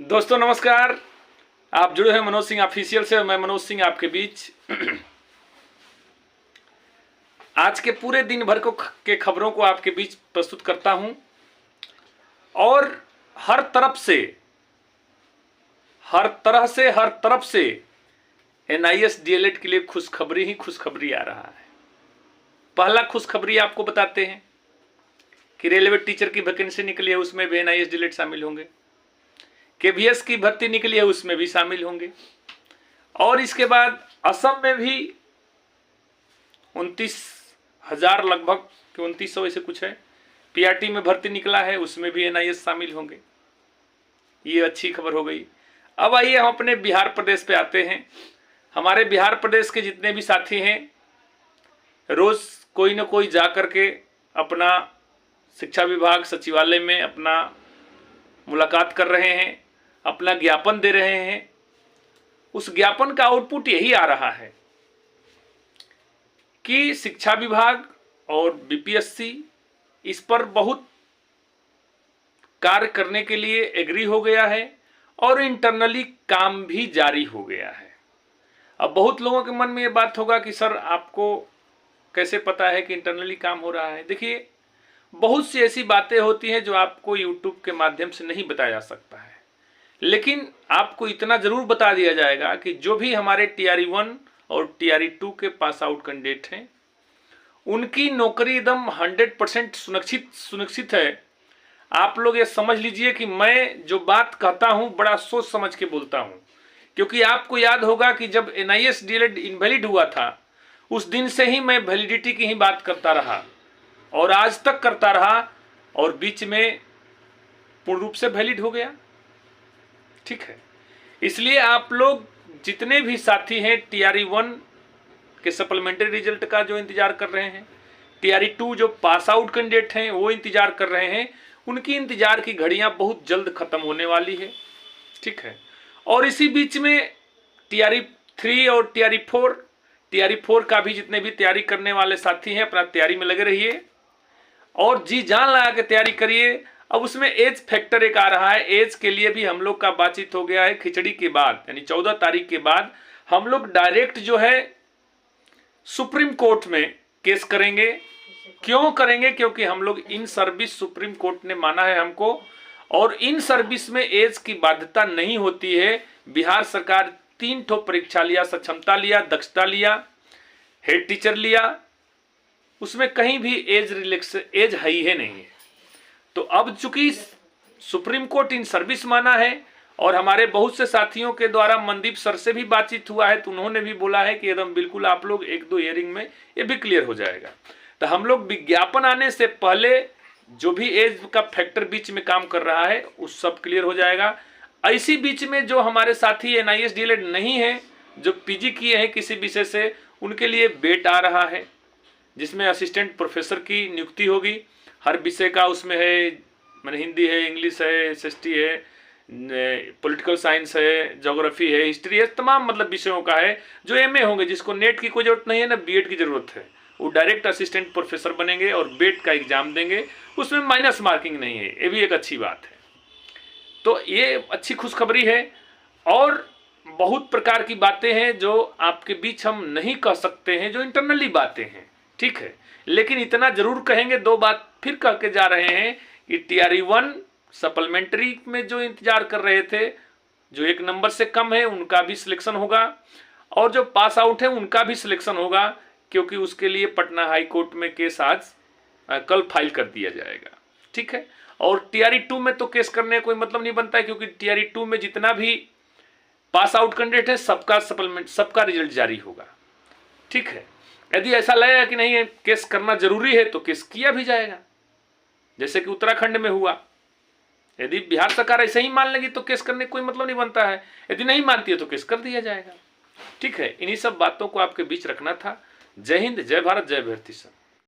दोस्तों नमस्कार। आप जुड़े हैं मनोज सिंह ऑफिशियल से और मैं मनोज सिंह आपके बीच आज के पूरे दिन भर के खबरों को आपके बीच प्रस्तुत करता हूं और हर तरफ से एनआईएस डीएलएड के लिए खुशखबरी ही खुशखबरी आ रहा है। पहला खुशखबरी आपको बताते हैं कि रेलवे टीचर की वैकेंसी निकली है, उसमें भी एनआईएस डीएलएड शामिल होंगे। केवीएस की भर्ती निकली है, उसमें भी शामिल होंगे। और इसके बाद असम में भी 29,000 लगभग 2900 ऐसे कुछ है पीआरटी में भर्ती निकला है, उसमें भी एनआईएस शामिल होंगे। ये अच्छी खबर हो गई। अब आइए हम अपने बिहार प्रदेश पे आते हैं। हमारे बिहार प्रदेश के जितने भी साथी हैं रोज कोई ना कोई जा करके अपना शिक्षा विभाग सचिवालय में अपना मुलाकात कर रहे हैं, अपना ज्ञापन दे रहे हैं। उस ज्ञापन का आउटपुट यही आ रहा है कि शिक्षा विभाग और बीपीएससी इस पर बहुत कार्य करने के लिए एग्री हो गया है और इंटरनली काम भी जारी हो गया है। अब बहुत लोगों के मन में ये बात होगा कि सर आपको कैसे पता है कि इंटरनली काम हो रहा है। देखिए, बहुत सी ऐसी बातें होती हैं जो आपको यूट्यूब के माध्यम से नहीं बताया जा सकता है, लेकिन आपको इतना जरूर बता दिया जाएगा कि जो भी हमारे टीआरई 1 और टीआरई 2 के पास आउट कैंडिडेट हैं उनकी नौकरी एकदम 100% सुनिश्चित है। आप लोग ये समझ लीजिए कि मैं जो बात कहता हूं बड़ा सोच समझ के बोलता हूं, क्योंकि आपको याद होगा कि जब एनआईएस डीएलएड इनवैलिड हुआ था उस दिन से ही मैं वैलिडिटी की ही बात करता रहा और आज तक करता रहा और बीच में पूर्ण रूप से वैलिड हो गया। ठीक है, इसलिए आप लोग जितने भी साथी हैं टीआरई 1 के सप्लीमेंट्री रिजल्ट का जो इंतजार कर रहे हैं, टीआरई 2 जो पास आउट कैंडिडेट हैं वो इंतजार कर रहे हैं, उनकी इंतजार की घड़ियां बहुत जल्द खत्म होने वाली है। ठीक है, और इसी बीच में टीआरई 3 और टीआरई 4 का भी जितने भी तैयारी करने वाले साथी हैं अपना तैयारी में लगे रहिए और जी जान लगा के तैयारी करिए। अब उसमें एज फैक्टर एक आ रहा है, एज के लिए भी हम लोग का बातचीत हो गया है। खिचड़ी के बाद यानी 14 तारीख के बाद हम लोग डायरेक्ट जो है सुप्रीम कोर्ट में केस करेंगे। क्यों करेंगे? क्योंकि हम लोग इन सर्विस सुप्रीम कोर्ट ने माना है हमको, और इन सर्विस में एज की बाध्यता नहीं होती है। बिहार सरकार 3 ठो परीक्षा लिया, सक्षमता लिया, दक्षता लिया, हेड टीचर लिया, उसमें कहीं भी एज है ही नहीं है। तो अब चूंकि सुप्रीम कोर्ट इन सर्विस माना है और हमारे बहुत से साथियों के द्वारा मनदीप सर से भी बातचीत हुआ है तो उन्होंने भी बोला है कि एकदम बिल्कुल आप लोग 1-2 हियरिंग में ये भी क्लियर हो जाएगा। तो हम लोग विज्ञापन आने से पहले जो भी एज का फैक्टर बीच में काम कर रहा है उस सब क्लियर हो जाएगा। ऐसी बीच में जो हमारे साथी एनआईएस डीएलएड नहीं है, जो पीजी किए हैं किसी विषय से, उनके लिए बेट आ रहा है जिसमें असिस्टेंट प्रोफेसर की नियुक्ति होगी हर विषय का। उसमें है मैंने हिंदी है, इंग्लिश है, एसएसटी है, पॉलिटिकल साइंस है, ज्योग्राफी है, हिस्ट्री है, तमाम मतलब विषयों का है। जो एमए होंगे, जिसको नेट की कोई जरूरत नहीं है ना बीएड की जरूरत है, वो डायरेक्ट असिस्टेंट प्रोफेसर बनेंगे और बेट का एग्जाम देंगे। उसमें माइनस मार्किंग नहीं है, ये भी एक अच्छी बात है। तो ये अच्छी खुशखबरी है। और बहुत प्रकार की बातें हैं जो आपके बीच हम नहीं कह सकते हैं, जो इंटरनली बातें हैं। ठीक है, लेकिन इतना जरूर कहेंगे, 2 बात फिर कह के जा रहे हैं कि टीआरई 1 सप्लीमेंट्री में जो इंतजार कर रहे थे, जो 1 नंबर से कम है, उनका भी सिलेक्शन होगा और जो पास आउट है उनका भी सिलेक्शन होगा, क्योंकि उसके लिए पटना हाई कोर्ट में केस आज कल फाइल कर दिया जाएगा। ठीक है, और टीआरई 2 में तो केस करने का कोई मतलब नहीं बनता है, क्योंकि टीआरई 2 में जितना भी पास आउट कैंडिडेट है सबका रिजल्ट जारी होगा। ठीक है, यदि ऐसा लगेगा कि नहीं केस करना जरूरी है तो केस किया भी जाएगा, जैसे कि उत्तराखंड में हुआ। यदि बिहार सरकार ऐसे ही मान लेगी तो केस करने कोई मतलब नहीं बनता है, यदि नहीं मानती है तो केस कर दिया जाएगा। ठीक है, इन्हीं सब बातों को आपके बीच रखना था। जय हिंद, जय भारत, जय भारती सर।